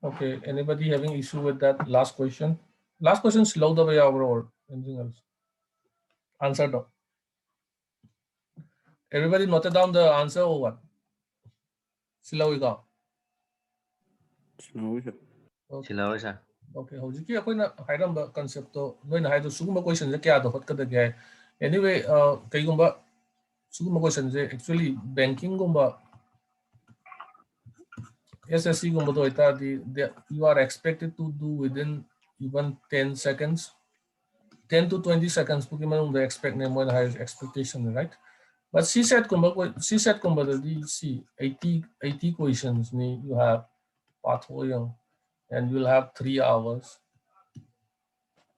Okay, anybody having issue with that last question? Last question slow the way over or anything else? Answer no. Everybody noted down the answer or what? Slow it down. Slow, sir. Okay. Slow, sir. Okay, hojiki akoina hairamba concept to noina haido suguma question je kya do hot kada gay. Anyway, kaigumba suguma question je actually banking gumba SSC gumba do ita you are expected to do within even 10 seconds. 10 to 20 seconds pukimang the expect na mo high expectation, right? But CSAT kumba the see 80 questions ni you have pathway and you'll have 3 hours.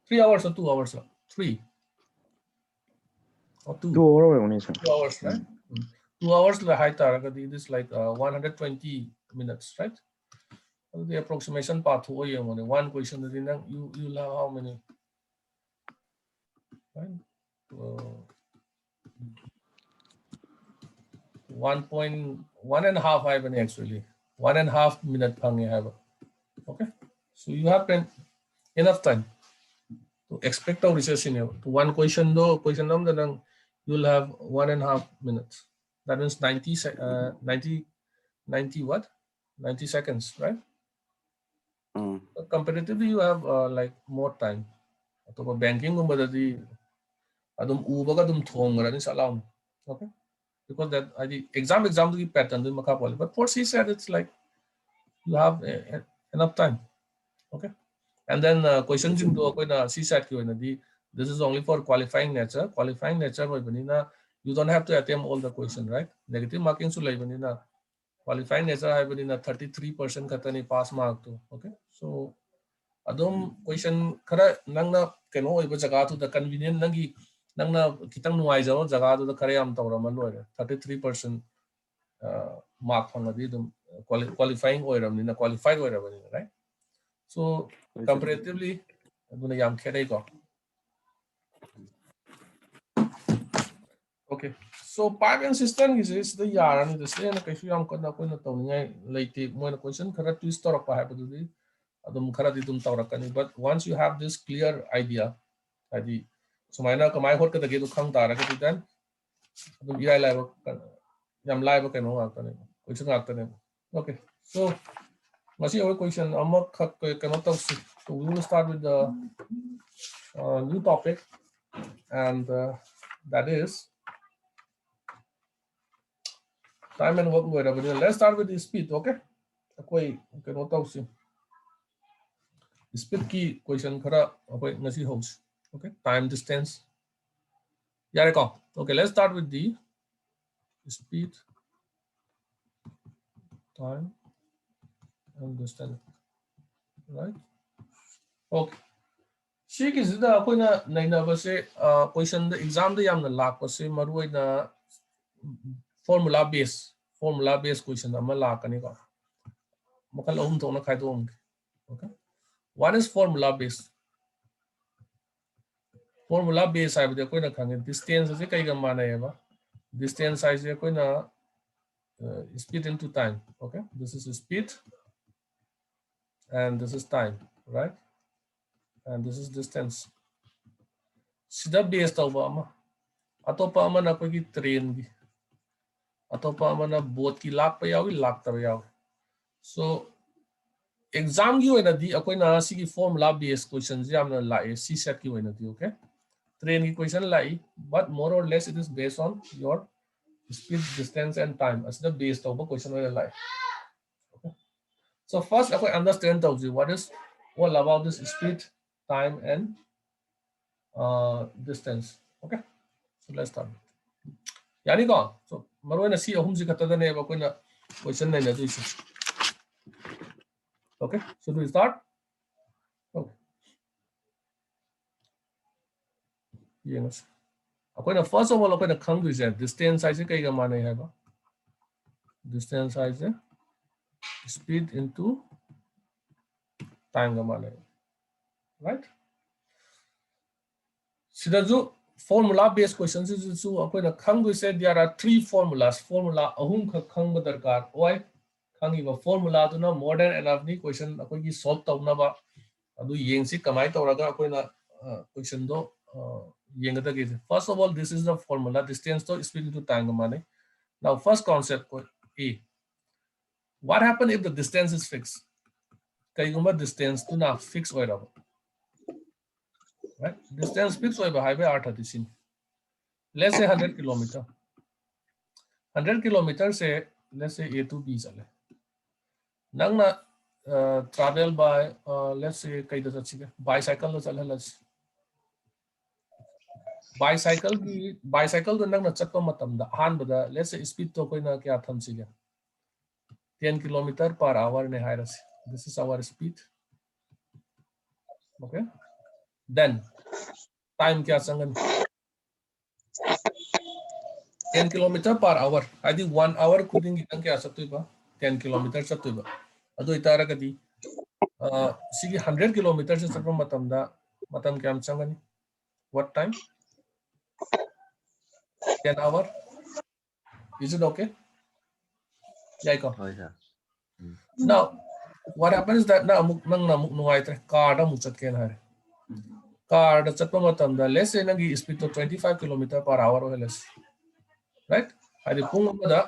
3 hours or 2 hours? 3 or 2? 2 hours only, sir. 2 hours, right? 2 hours la high taragadi this like 120 minutes, right? The approximation pathway only one question you'll have how many? Right? 1.5 actually 1.5 minute have. Okay, so you have enough time to expect our research in to one question then you'll have 1.5 minutes. That means 90 what 90 seconds, right? Comparatively you have like more time. Banking adum ubaga dum thongra ni salam. Okay, because that the exam the pattern the makapoli, but for CSAT it's like you have enough time. Okay, and then questions in do CSAT this is only for qualifying nature you don't have to attempt all the questions, right? Negative marking so qualifying nature 33% katani pass mark to. Okay, so adum question kara nangna keno oiba jaga to the convenient nangi nangna kitang nuai jaw jaga to the kare am tawra man 33% mark phangadi dum qualifying oiram qualified oiram right? So comparatively aduna yam khere ko. Okay, so pipe and system is the yaran the same kaishu yam kana ko na tawningai leite moina question khara twist torok pa habududi adum khara di dum tawrakani, but once you have this clear idea adi sumaina kamai hot ka dage du khang tara ka then adum irai lai yam lai ba keno ngakane question ngakane. Okay, so masi our question amak cannot talk. So we will start with the new topic, and that is time and work. Let's start with the speed. Okay, cannot talk. Speed key question khara ngasi host. Okay, time, distance. Okay, let's start with the speed, time, and distance. Right? Okay. She is the question the exam the yam lak was maruina formula based question ama lakani ko. Makal to na khaidom. Okay. What is formula based? Formula based I have koi na khange distance se kai ga mana hai ba. Distance size koi na speed into time. Okay, this is speed and this is time, right? And this is distance. Sida based tawba ama atopa ama na koi ki train gi atopa ama na boat ki lak pa yawi lak ta yawi. So exam gi oina di akoi na si ki formula based questions yamna lai CSAT ki oina di. Okay, train ki question lai, but more or less it is based on your speed, distance, and time. As the base of a question oina lai. Okay. So first I understand what is all about this speed, time, and distance. Okay, so let's start. Yani ko so maroina si ahum si kata ne ba koina question na do isi. Okay, so do we start? Okay. Yes. Akoina first of all akoina khang du is distance size kai ga mane hai ba. Distance size speed into time ga mane. Right? Sidaju formula based questions is so akoina khang du said there are 3 formulas. Formula ahum kha khang ba darkar oi खंगी formula तो more than enough ni question अकोई की solve तब बा अदु Young सी कमाई तौरगा अकोई ना question दो Young तक इसे. First of all, this is the formula. Distance to speed into time माने. Now first concept को A. What happen if the distance is fixed? कई गुम्बा distance तो ना fix होए रहा. Right? Distance fix होए बा highway 8 हती scene. Let's say 100 kilometer. 100 kilometer से let's say A to B चले. नंगना travel by let's say कई दस अच्छी है. Bicycle तो चले let's. Bicycle तो नंगना चक्को मतम दा हान बदा let's say speed तो कोई ना क्या थम सी 10 kilometer per hour ने हाय रसी. This is our speed. Okay. Then time क्या संगन 10 kilometer per hour. Adi 1 hour kuding itang क्या सकते बा 10 kilometer सकते बा. अदो इतारा कदी सिगी 100 kilometer से सकम मतम क्या हम संगन. What time? 10 hour. Is it okay? Yeah, go. Now, what happens is that na muk nungai tre car da muchat ken hari. Car da chatpa matam da let's say nagi speed to 25 km per hour or less. Right? Adi pung da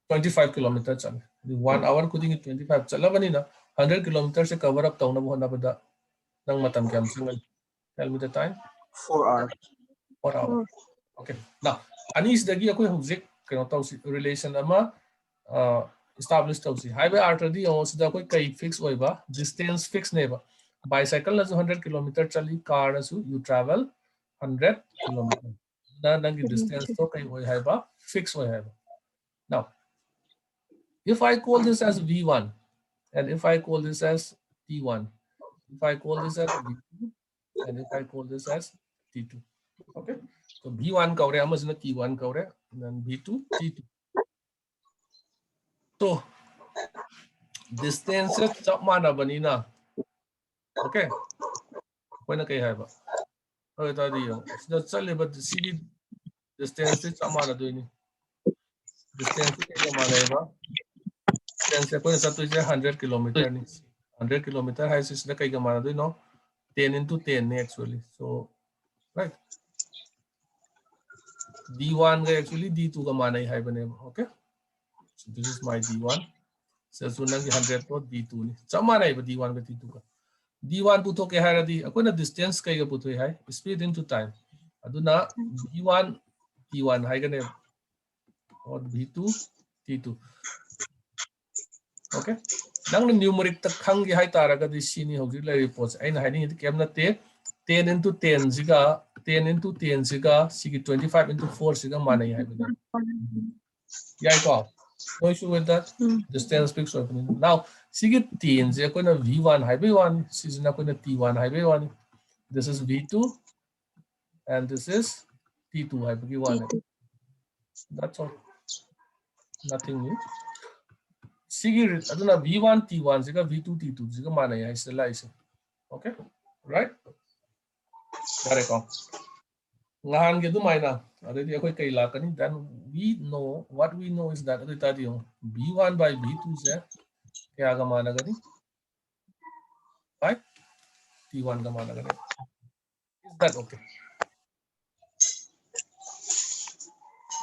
25 km chale. 1 hour kuding 25 chala bani na 100 km se cover up tauna buhana bada nang matam kyam singal. Tell me the time. 4 hours. 4 hours. Okay. Now, anis dagi ako hujik kano taw relation ama establish tausi. Highway artery also da koi kai fix oiba distance fix neba. Bicycle na 100 km chali, car na you travel 100 km. Na nangi distance to kai oi haiba fix oi haiba. Now, if I call this as V1 and if I call this as T1, if I call this as V2 and if I call this as T2. Okay. So V1 kaure amazna T1 kaure and then V2 T2. So distance chap mana bani na. Okay. Koi na kai hai ba. Oi ta di yo. So chale but CD distance chap mana do ni. Distance kai mana hai ba. Distance koi sa to 100 kilometer ni. 100 kilometer hai sis na kai mana do no. 10 into 10 ni actually. So right. D1 ga actually D2 ka mana hai bane. Okay. So this is my D1. So sunang 100 to D2 ni. Chap mana hai ba D1 ka D2 ka. D1 puto ke hai di ako na distance kai ga puto hai speed into time. Aduna V1 T1 hai gane or V2 T2. Okay. Nang numeric ta khang gi hai tara ga di sini hogi la reports ai na hai ni kem na te 10 into 10 siga 10 into 10 siga sigi 25 into 4 siga manai hai bane. Yeah, ko. No issue with that. Distance fix opening. Now sigi 10 je ko na V1 hai V1 sigi na ko na T1 hai V1. This is V2 and this is T2 hai V1. That's all. Nothing new. Sige, aduna V1 T1 siga V2 T2 siga mana ya istilah ise. Okay, right? Kare ko. Ngahan gitu maina. Ada dia koi kai lakani. Then we know what we know is that ada tadi yung V1 by V2 se kaya ka mana gani? Right? T1 ka mana gani? Is that okay?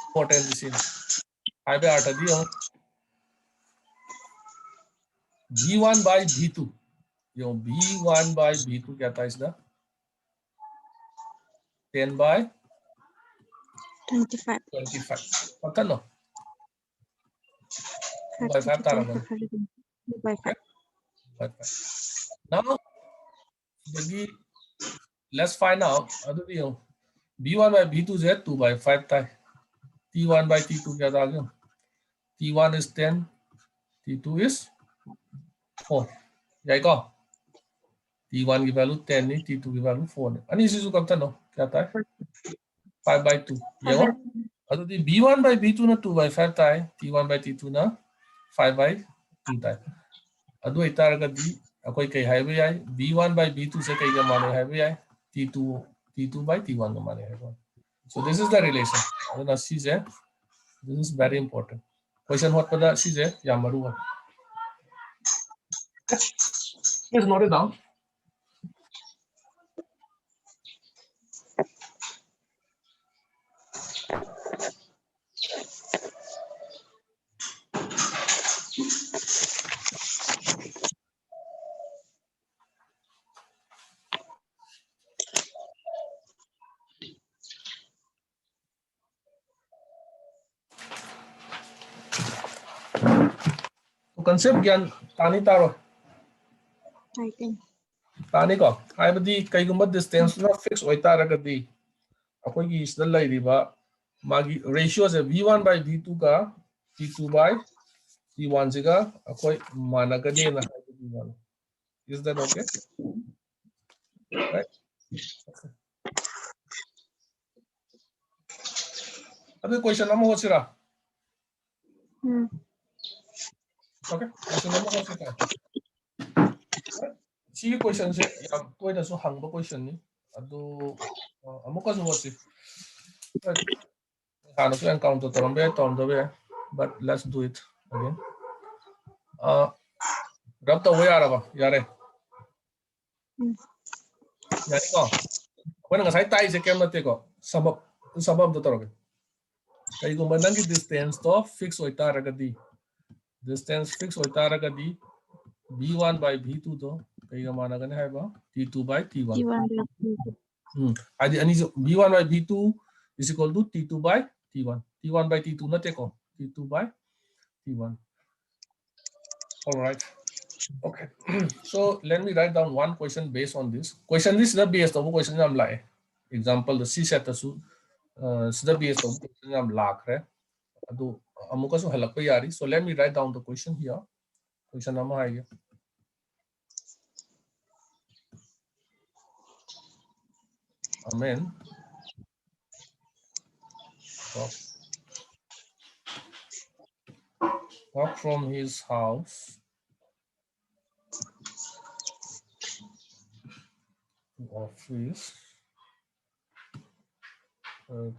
Important scene. Hai be ata di yung V1 by V2. Yung V1 by V2 क्या था इसका? 10 by 25. 25. पता no? 2 by 5 तारा बन. 2 by 5. By 5. Now, let's find out. अदु भी yung V1 by V2 से 2 by 5 था. T1 by T2 क्या था क्या? T1 is 10. T2 is 4. यही को? T1 की वैल्यू 10 नहीं, T2 की वैल्यू 4 नहीं. अनि इसी से कब था नो? क्या था? 5 by 2. ये वो? अदु दी V1 by V2 ना 2 by 5 था है. T1 by T2 ना 5 by 2 था है. अदु इतार का दी अकोई कई highway I V1 by V2 से कई का माने highway I T2 by T1 का माने highway. So this is the relation. अदु ना चीज़ है. This is very important. Question what पता चीज़ है या मरुआ. Please note it down. Concept gyan tani taro. Tani ko. Haibadi kaigumba distance na fix oitaragadi. Akogi isda lairiba magi ratio se v1 by v2 ka t2 by t1 siga akoi managade na. Is that okay? Right. Abhi question number ho sira. Okay. Question number ho sira. See question se ya koi na so hangba question ni. Ado amuka so ho si. Right. Hana so encounter torambe torambe but let's do it again. Rab to ho yara ba yare. Yare ko. Kung ngasay tayo sa kem natin ko, sabab to tawag. Kaya kung manang distance to fix o itaragadi. Distance fix o itaragadi b1 by b2 to. Kaya mana gani hai ba? t2 by t1. Adi ani b1 by b2 is equal to t2 by t1. t1 by t2 na teko. t2 by t1. All right. Okay. So let me write down one question based on this. Question this is the based of question I'm like. Example the C set su sida based of question I'm like. Ado amuka so halak pa yari. So let me write down the question here. Question nama hai. Amen. Walk from his house to office at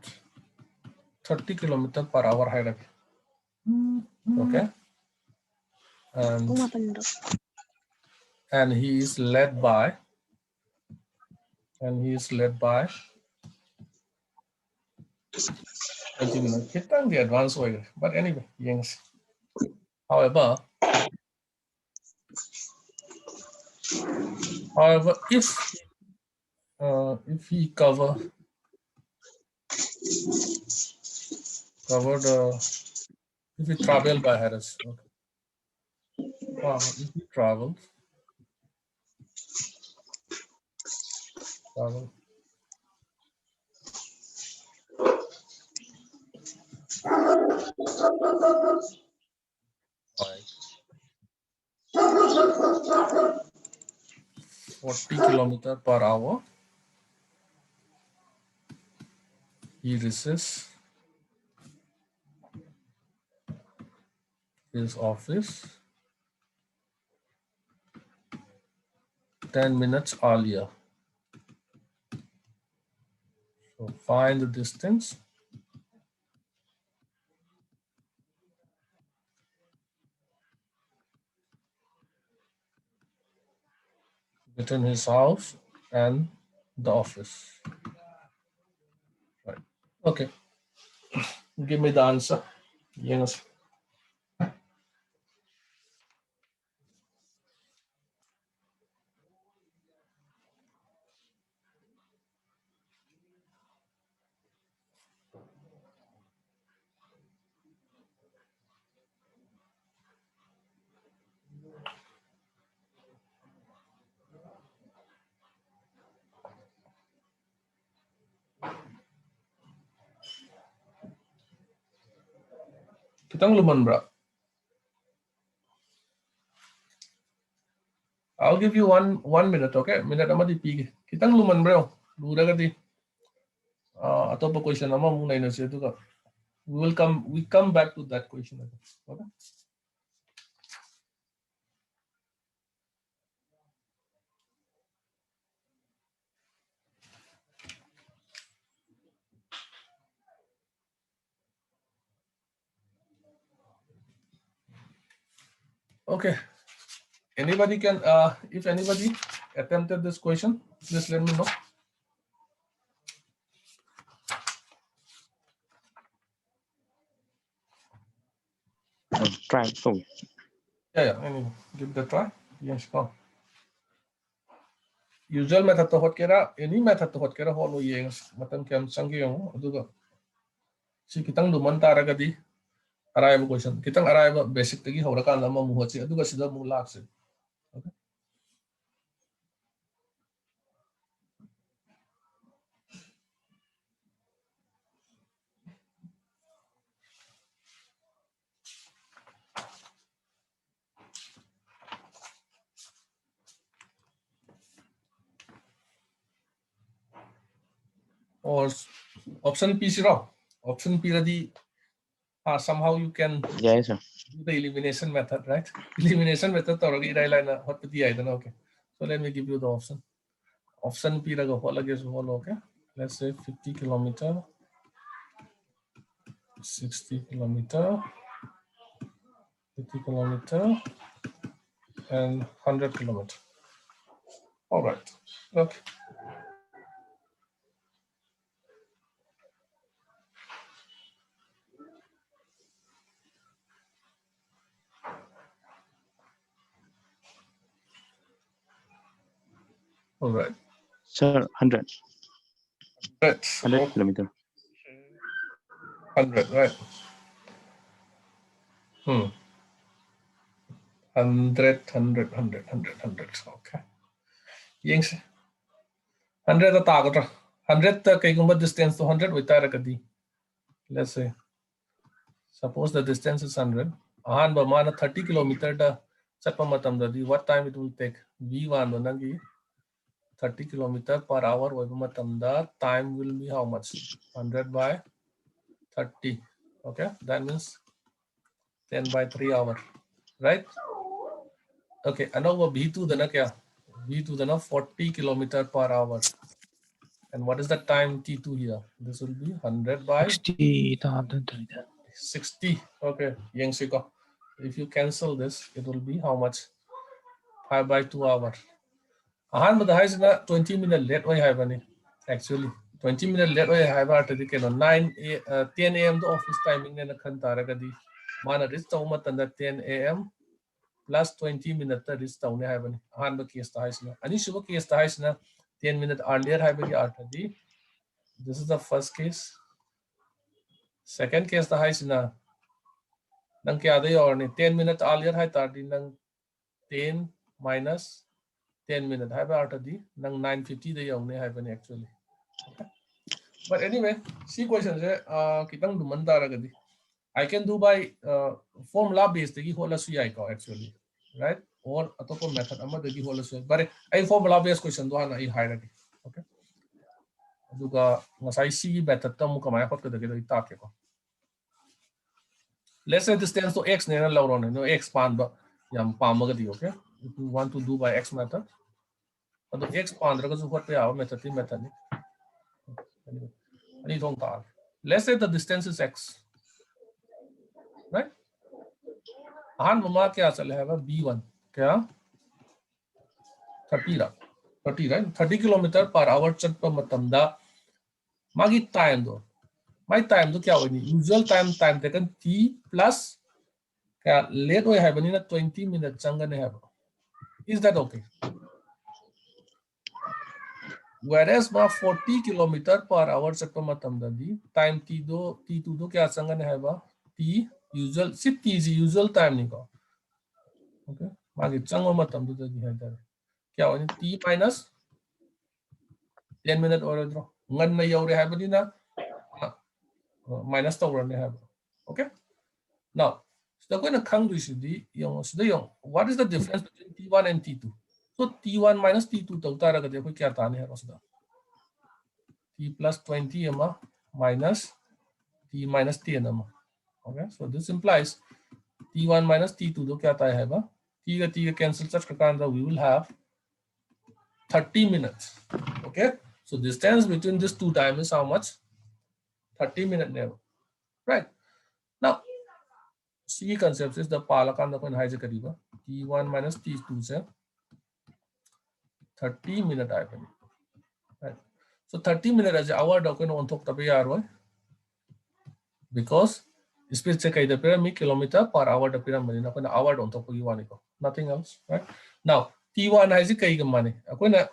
30 kilometers per hour hai. Okay. And he is led by Kitang the advanced way. But anyway, yes. However, if he cover the if he travel by Harris, okay. If he travel by 40 kilometers per hour, he reaches his office 10 minutes earlier. So find the distance between his house and the office. Right. Okay. Give me the answer. Yes. Kitang luman bra. I'll give you one minute, okay? Minute amadi pigi. Kitang luman bro. Lura gadi. Atopa question nama muna ina siya tuka. We come back to that question again. Okay? Okay. Anybody can, if anybody attempted this question, just let me know. Try so. Yeah, anyway, give it a try. Yes, go. Usual method to hot kera, any method to hot kera holo yengs, matam kem sangi yung, aduga. Si kitang duman taragadi, arrive question. Kitang arrive basic tagi horakan lama muhatsi, aduga sida mong lakse. Okay. Or option P zero. Option P ready. Somehow you can Yes, sir. do the elimination method, right? Elimination method already what the I don't know. Okay. So let me give you the option. Option P raga what like is okay. Let's say 50 kilometer, 60 kilometer, 50 kilometer, and 100 kilometer. All right. Okay. All right. Sir, 100 100 kilometer. 100, right? 100, 100, 100, 100, 100. Okay. Yes. 100 the target. 100 the distance to 100 with target. Let's say, suppose the distance is 100. And mana 30 kilometer da what time it will take? V1 nangi 30 kilometer per hour time will be how much? 100 by 30. Okay, that means 10 by 3 hour, right? Okay, and over V2 then V2 then 40 kilometer per hour. And what is the time T2 here? This will be 100 by 60. 60. Okay, if you cancel this, it will be how much? 5 by 2 hour. But the highest 20 minute late way have any actually 20 minute late way have 10 a.m. the office timing in a kantaragadi. Mana reach the 10 a.m. plus 20 minutes reach the only have any case the highest. And you should case the highest 10 minutes earlier have any. This is the first case. Second case the highest na nang kya day or 10 minutes earlier hai tardi nang 10 minus 10 minutes have already nang 950 day only have any actually. Okay. But anyway, see questions kitang dumanda ragadi. I can do by formula based the whole actually, right? Or atopo method amma the whole but I formula based question do hana I hierarchy. Okay. Aduga ngasai C method tamu kamaya hot kada kita itake ko. Let's say this tends to x nena lauron no x pan ba yam pamagadi, okay? If you want to do by x method, but the x pan raga so what our method ni. Anyway, let's say the distance is x, right? Mama kya chale hai b1 kya 30 right? 30 kilometer per hour chat pa matamda magi time do. My time do kya hoini? Usual time taken t plus kya late way hai bani na 20 minutes changa ne hai. Is that okay? Whereas 40 kilometer per hour चट्टो मतमदा the time t2 दो क्या संगन है बा t usual सिर्फ t is usual time नहीं को okay मागे चंगो मतम दो दी है इधर क्या होने t minus 10 minute और इधर ngन में योरे है बनी ना minus तो रने है okay now so कोई ना खंग दूसरी दी yung what is the difference between t1 and t2 so t1 minus t2 तो उतारा कर दिया कोई क्या ताने है उसका t plus 20 minus t minus 10 okay so this implies t1 minus t2 do kya aata hai ba t ka cancel such kakanda we will have 30 minutes okay so distance between these two times is how much 30 minutes now right now C concept is the palakan the coin haise kariba T1 minus T2 se 30 minute happen. Right. So 30 minute as hour the coin on top tabi yar because speed se kai the pyramid kilometer per hour the pyramid na coin hour on top you want nothing else, right? Now T1 haise kai ga mane coin na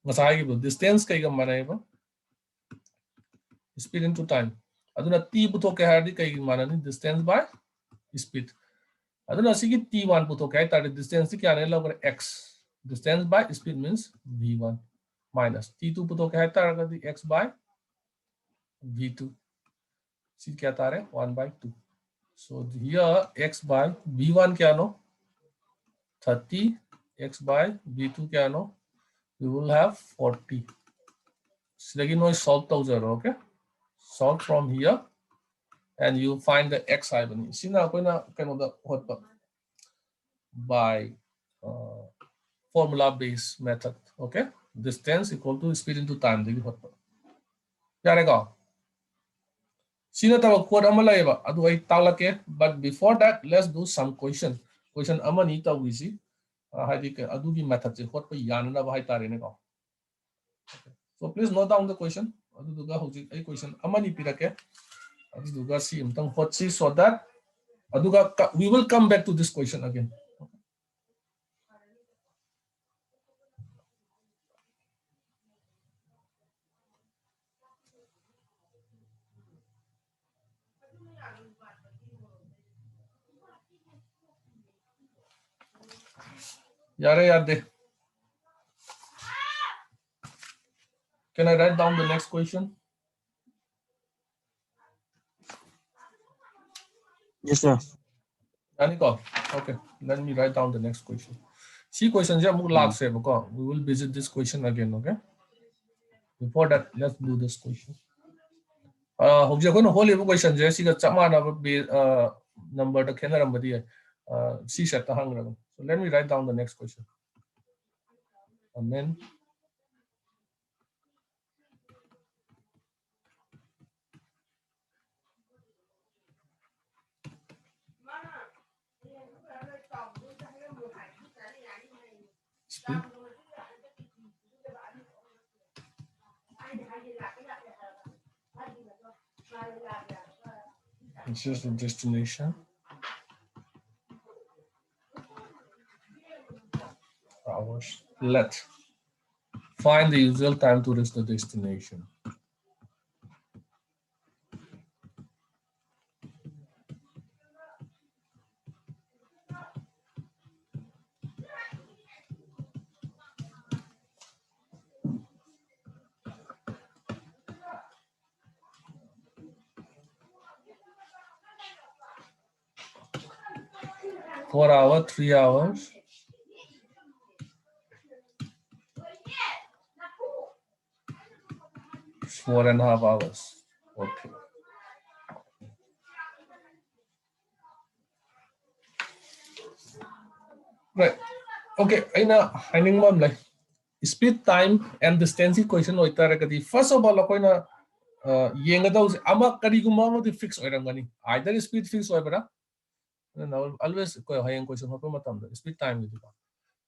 masai distance kai ga mane ba speed into time. Aduna T puto ke hardi kai mane distance by speed. Aduna sigi T1 puto ke tar distance kya ne log x. Distance by speed means v1 minus T2 puto ke tar x by v2. See kya tar hai 1 by 2. So here x by v1 kya no 30, x by v2 kya no we will have 40. So again no solve to 0, okay? Solve from here and you find the x ibani. See na koi na kind of the what by formula based method, okay? Distance equal to speed into time. Degi what yarega. See na tawa code amala eba. Adu ay talake. But before that, let's do some question. Question amani ta wisi. Hadi ke adu ki method se what pa yanna bahai tare ne ka. So please note down the question. Adu duga hoji ay question amani pirake. Adu duga see imtang what see so that aduga we will come back to this question again. Yare yade. Can I write down the next question? Yes, sir. Anika, okay. Let me write down the next question. See question je muk lag se bako. We will visit this question again, okay? Before that, let's do this question. Hobje ko no hole bu question je si ga chama na number ta khena rambadi hai. C set ta hang rang. So let me write down the next question. Amen. Speed. This is the destination. Hours. Let find the usual time to reach the destination. Four hours, 3 hours. 4.5 hours. Okay. Right. Okay. Aina haning mom like speed, time, and distance question oitaragadi. First of all, akoina yengadau ama kariguma the fix oirangani. Either speed fix oibara. No, always hayang question hopa matam speed time gitu.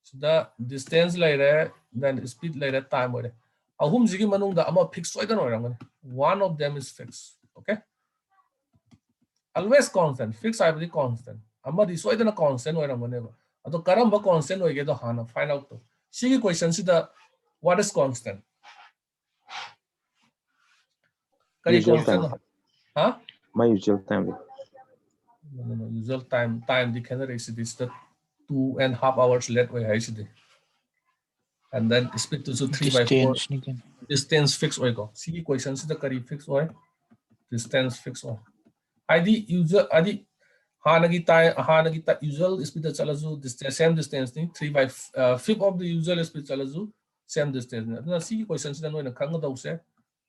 So the distance later, then speed later time oire. Ahum zigi manung da ama fix oidan oirangani. One of them is fixed. Okay. Always constant. Fix I be constant. Amma this oidan a constant oirangani. Ato karamba constant oige do hana find out to. Sigi question si the what is constant? Kari constant. Huh? My usual time. No. Usual time the canary is the 2.5 hours late way high. And then speed to 3 by 4. Distance fix oigo. Sigi question si the kari fix oy. Distance fix oy. Adi usual adi hanagi ta usual speed chalazu distance same distance ni 3 by 5 of the usual speed chalazu same distance. Na sigi question si no na khanga daw se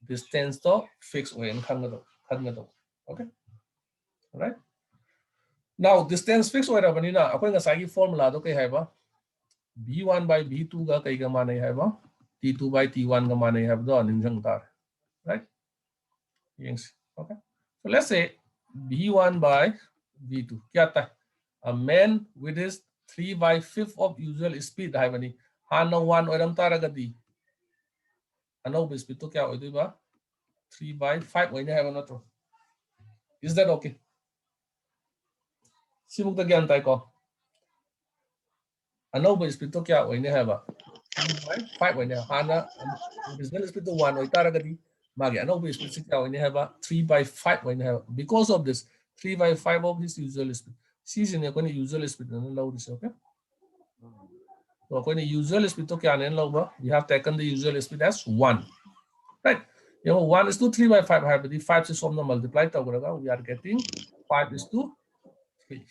distance to fix oy and khanga daw. Okay. All right. Now distance fix oy rabani na akoi ngasai formula do kai haiba b1 by b2 ga kai ga manai haiba t2 by t1 ga manai have do ninjang tar, right? Yes. Okay. So let's say V1 by V2 क्या आता है? A man with his 3/5 of usual speed हाइबनी हाना 1 ओरम तारगदी अनौब speed तो क्या होइदोइबा 3/5 ओइने हाइबा नत्रो. Is that okay? सिमुक्ता ज्ञान ताइ को अनौब स्पीड तो क्या ओइने हाइबा 3/5 ओइने हाना original speed तो 1 ओइ तारगदी मागे अनौब स्पीड से क्या ओइने हाइबा 3/5 ओइने हाइबा. Because of this 3/5 of his usual speed season कोई usual speed ना लौदिस. Okay, so कोई usual speed तो क्या ने लौबा we have taken the usual speed as 1, right? You know 1 is to 3/5 हाइबा दी 5 से सोम ना multiply तगरगा we are getting 5 is to 3.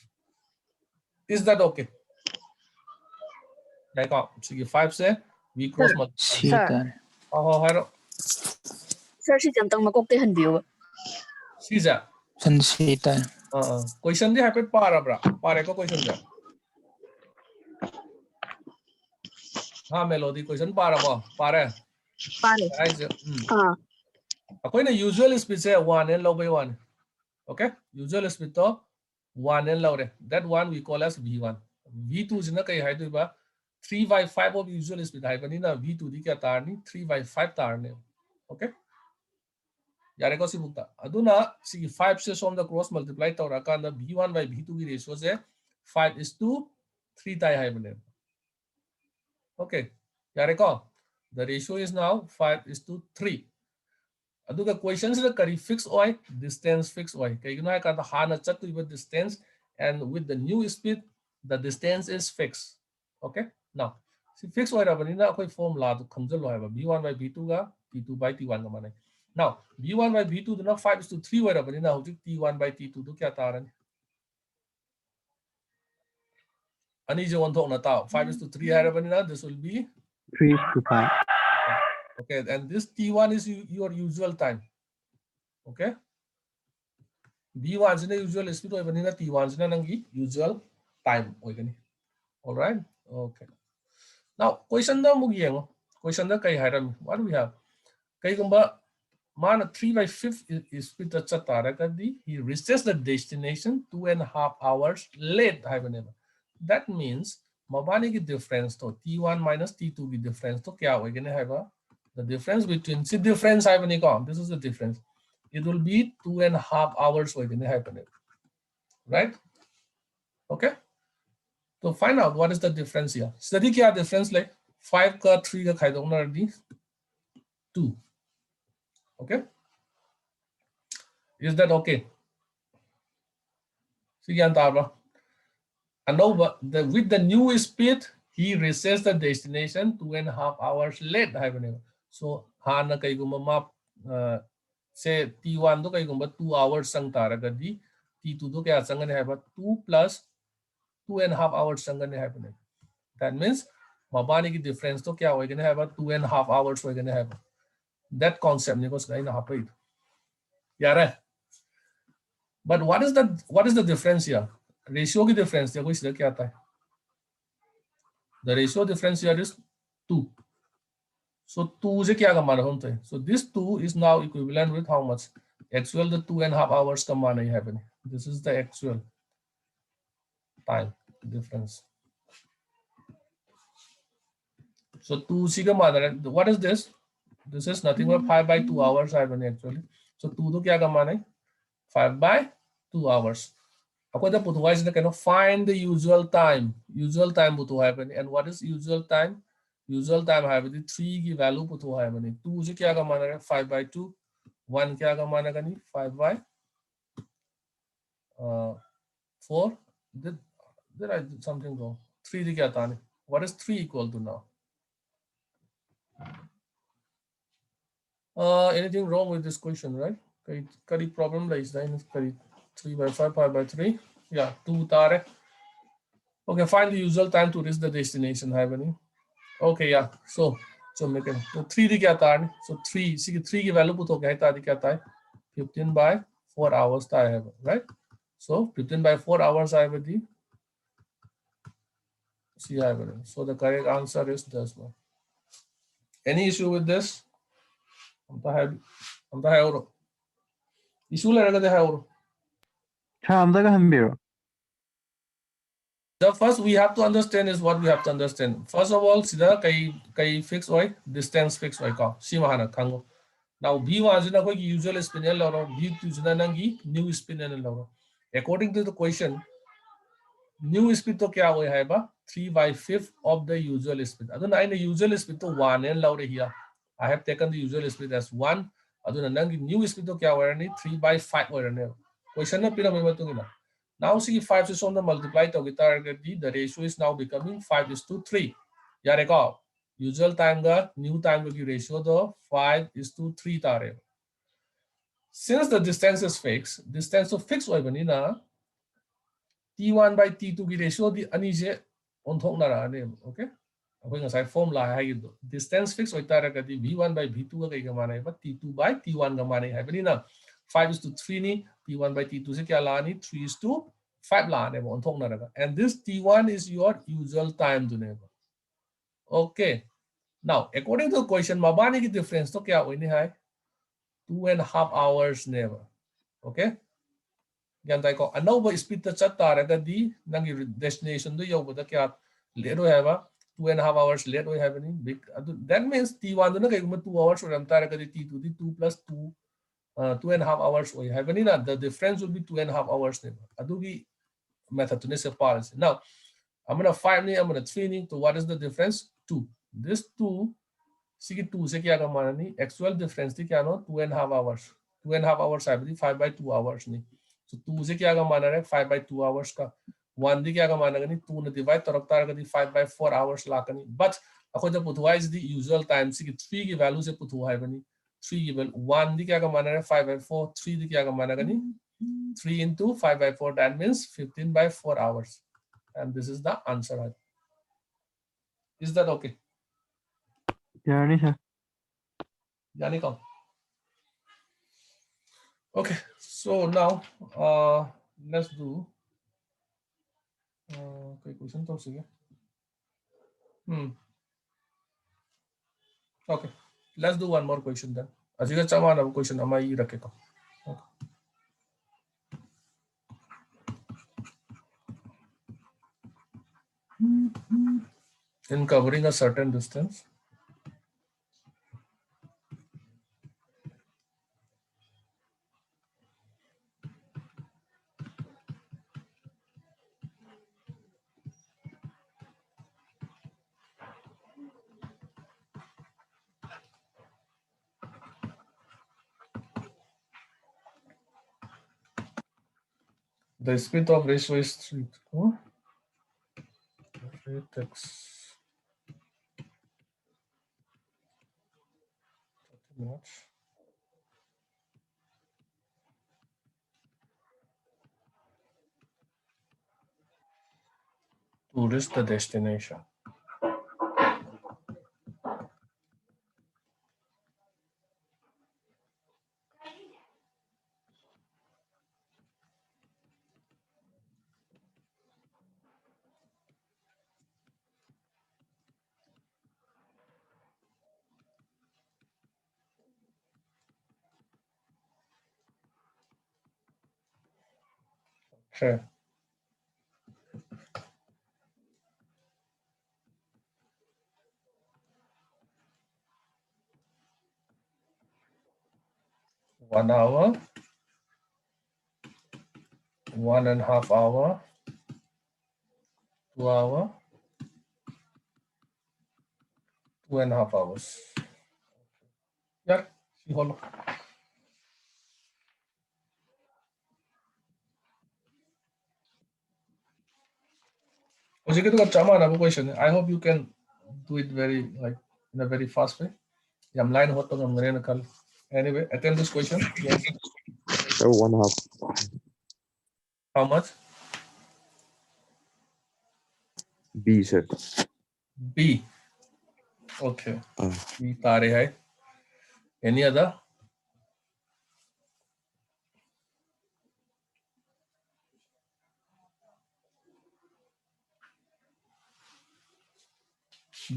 Is that okay? Like sige 5 से we cross multiply. Sir. Oh haro Sir, si Jantang makokte hanbiyo. sija Sansita. question di happy para bra pare ko question ja ha melody question para ba pare Pare. ai je Ah, na usual speed se 1 and low by 1. Okay, usual speed to 1 and low that one we call as v1. V2 is na kai hai to ba 3/5 of usual speed hai bani na V2 di kya tar ni 3/5 tar ne. Okay, yare ko si bukta aduna si 5 se som the cross multiply to ra kan the v1 by v2 ki ratio se 5 is to 3 tai hai bane. Okay, yare ko the ratio is now 5 is to 3. अदुगा question से करी fix ओय distance fix ओय कइगनो है का हाना चतुइबा distance and with the new speed the distance is fix. Okay, now see fix ओय रबनिना अखोय फॉर्मूला तो खमजल होयबा v1 by v2 गा t2 by t1 गा माने. नाउ v1 by v2 दुना 5 is to 3 ओय रबनिना होजि t1 by t2 तो क्या तारन अनि जे वन थोक ना ता 5 is to 3 है रबनिना this will be 3 to 5. okay, and this t1 is your usual time. Okay, v1 is usual speed oy bani na t1 is nangi usual time oy gani. All right, okay, now question da mug yengo question da kai hairam what do we have kai gumba mana 3/5 speed da chatara kadi he reaches the destination 2.5 hours late haibane. That means mabani ki difference to t1 minus t2 ki difference to kya hoy gani haiba the difference between see difference haibane ko this is the difference it will be 2.5 hours hoy gani haibane, right? Okay, to find out what is the difference here study kya difference like 5 ka 3 ka khai dona di 2. Okay, is that okay? See yantaba anova the with the new speed he reaches the destination 2.5 hours late haibane. So hana kai gumba map say t1 to kai gumba 2 hours sang taragadi t2 to kya sangane haiba 2 plus 2.5 hours sangane haibane. That means mabani ki difference to kya hoigane haiba 2.5 hours hoigane haiba. That concept ni ko sai na hapai yara. But what is the difference here? Ratio ki difference देखो इसलिए क्या आता है the ratio difference here is 2. So 2 से क्या कमाना होता है so this 2 is now equivalent with how much actual the 2.5 hours कमाना ही है. This is the actual time difference. So 2 से कमाना what is this this is nothing but 5 by 2 hours actually. So 2 तो क्या कमाना है 5 by 2 hours. Ako da putuhay sila kano find the usual time putuhay bani and what is usual time hai bani 3 की value putuhay bani 2 से क्या का माना है 5 by 2 1 क्या का माना Ghani 5 by 4 did I do something wrong 3 से क्या था नहीं what is 3 equal to now anything wrong with this question right kari problem la is that kari 3 by 5 5 by 3 yeah 2 tare. Okay, find the usual time to reach the destination hai bani. Okay, yeah, so make it so 3 di kya tha so 3 see 3 ki value put ho gaya ta kya tha 15 by 4 hours tha hai right so 15 by 4 hours hai bani see hai bani so the correct answer is this one. Any issue with this amta hai issue la raga de hai The first we have to understand is what we have to understand. First of all, sida kai fix oi distance fix oi ko si mahana khango. Now v1 is na koi usual spin and loro, v2 is na nangi new spin and loro. According to the question, new speed to kya hoy hai ba 3/5 of the usual speed. Aduna the usual speed to 1 and loro here. I have taken the usual speed as 1. Aduna nangi new speed to kya hoy ni 3/5 hoy ne. Question na pira mai matungina. Now see 5 is on the multiply to the ratio is now becoming 5:3. Yareko. Usual time ga new time ki ratio to 5:3 tare. Since the distance is fixed, distance to fixed hoy bani na T1 by T2 ki ratio di ani je on thok na ra ne. Okay? Ako ngasai formula hai distance fixed hoy tare ka di V1 by V2 ka kai ka mana ba T2 by T1 ka mana hai bani na 5:3 ni T1 by T2 se kya la ni 3:5 la ne on thok na ra. And this T1 is your usual time to ne. Okay. Now, according to the question, mabani ki difference to kya hoy ni hai 2.5 hours never. Okay? Yan tayo ko, ano ba speed ta chat tara ka di nang destination do yaw ba kya late ho hai ba 2.5 hours late ho hai ba ni. That means T1 do na kay 2 hours or tara ka di T2 di 2 plus 2 2.5 hours ho hai ba ni na. The difference will be 2.5 hours never. Adugi method to ne se policy. Now, I'm gonna 5 ni, I'm gonna 3 ni. So what is the difference? 2. This 2 see 2 se kya ka mana ni actual difference thi kya no 2.5 hours 2.5 hours hai 5/2 hours ni. So 2 se kya ka mana hai 5/2 hours ka 1 di kya ka mana ni 2 na divide tarak tar ka di 5/4 hours la ka ni. But ako jab puthwa is the usual time see 3 ki value se puthwa hai bani 3 ki value 1 di kya ka mana hai 5/4 3 di kya ka mana ka ni 3 into 5/4 that means 15/4 hours. And this is the answer. Is that okay? Yani come. Okay, so now let's do okay question to sige. Okay, let's do one more question then. Asiga chama na question amai rakhe ka. In covering a certain distance, the speed of ratio is 3. X 30 minutes. To reach the destination. Okay. One hour, 1.5 hour, 2 hour, 2.5 hours. Yeah, see hold on. Question. I hope you can do it very like in a very fast way. I'm line hot on anyway, attempt this question. Yes. So 1.5. How much? B, sir. B. Okay. B tare hai. Any other?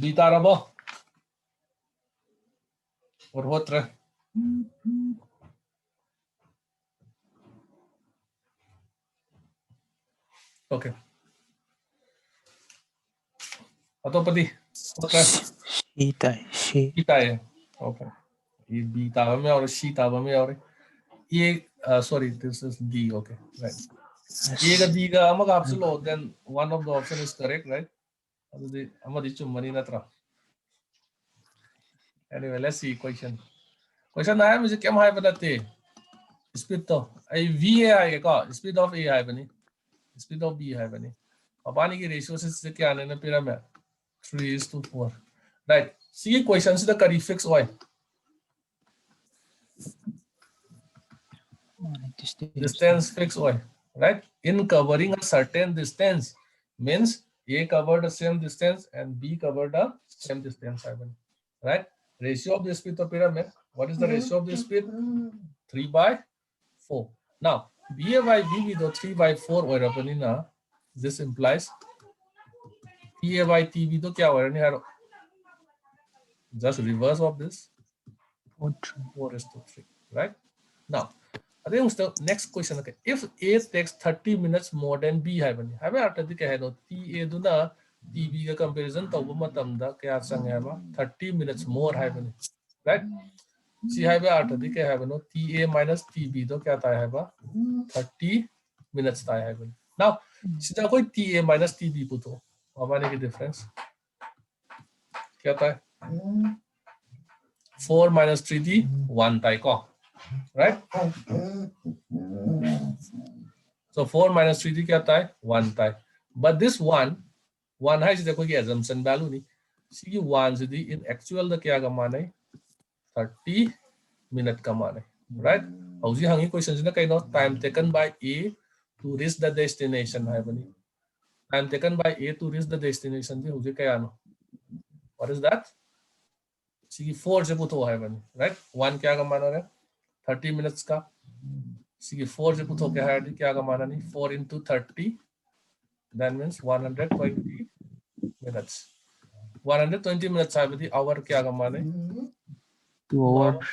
B tara ba? Or what? Okay. Atopati. Okay. C tai. C. Kita hai. Okay. ये B taba में और C taba में और ये sorry, this is D. Okay, right. A का D का अमक आपसे लो, then one of the option is correct, right? अभी अमक इच्छु मनी ना त्रा. Anyway, let's see question. Question आया मुझे क्या माय बताते? Speed तो आई V है क्या? Speed of A है बनी. Speed of B है बनी. पानी की रेशियो से क्या आने ना पिरा में 3:4. Right. See question से तो करी fix हुआ है. Distance fixed way, right? In covering a certain distance means A covered the same distance and B covered the same distance, right? Ratio of the speed of pyramid. What is the ratio of the speed? 3/4. Now BA by BB though 3/4 or this implies TA by TB though kya just reverse of this 4:3, right? Now I think the next question. Okay, if A takes 30 minutes more than B, have after the TA do na TB ka comparison to matamda kaya sang 30 minutes more have right? See have after the TA minus TB do kya ta 30 minutes ta have. Now, sida koi TA minus TB puto. What is the difference? Kya ta 4 minus 3D 1 ta ko. Right? So 4 minus 3D क्या आता है 1 आता है. But this 1 है जिसे कोई assumption value नहीं. See 1 से दी in actual द क्या कमाना है 30 minute कमाना है. Right? और जी हंगी question से ना कहीं ना time taken by A to reach the destination है बनी. Time taken by A to reach the destination जी मुझे क्या आना. What is that? See 4 से पुतो है बनी. Right? 1 क्या कमाना है 30 minutes का. See 4 से पुतो क्या है क्या कमाना नहीं 4 into 30 that means 120 minutes. 120 minutes है बदी hour क्या कमाना है 2 hours.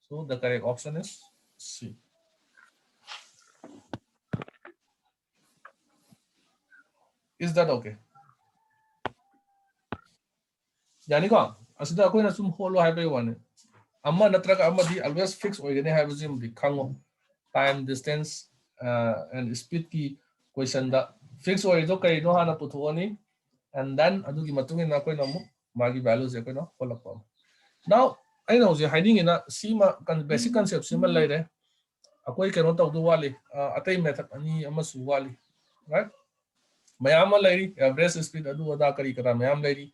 So the correct option is C. Is that okay? यानी का असिदा कोई ना सुम होलो है पे वन अम्मा नत्र का अम्मा दी always fix होइगने है बजी मुदी खांगो time distance and speed की question दा fix होइ तो कई नो हाना पुथोनी and then अदु की मतुंगे ना कोई नमु मागी values है कोई ना होलक palm. Now I know J hiding in a Seema basic concept सिमल ले रहे अकोई केनो तो दु वाली अतई method अनि अम्मा सु वाली right मयाम लेरी average speed अदु अदा करी करा मयाम लेरी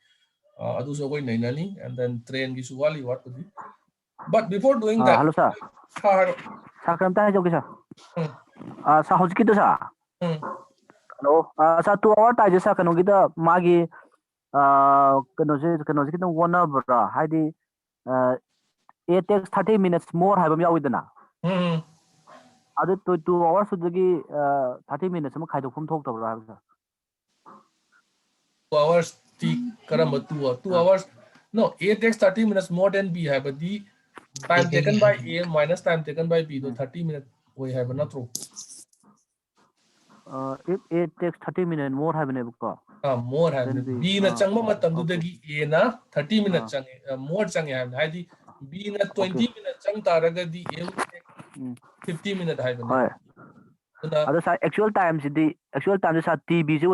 adu so koi nahi nani and then train ki suwali what could be but before doing that hello sir sa karam ta hai jo ki sir sa hojki to sa hello sa 2 hour ta je sa kanu gi da magi kanu je ki one hour haidi it takes 30 minutes more ha bam yawi dana adu 2 hours su gi 30 minutes ma khai do phum thok to ra sir 2 hours karamba 2 hours no A takes 30 minutes more than B hai but the time taken by A minus time taken by B तो 30 minutes we have not true if it takes 30 minutes more have ne ko more have B na changma matam du dagi A na 30 minutes change more change have hai di B na 20 minutes chang taraga di A will take 50 minutes have ne ado sa actual time si TB se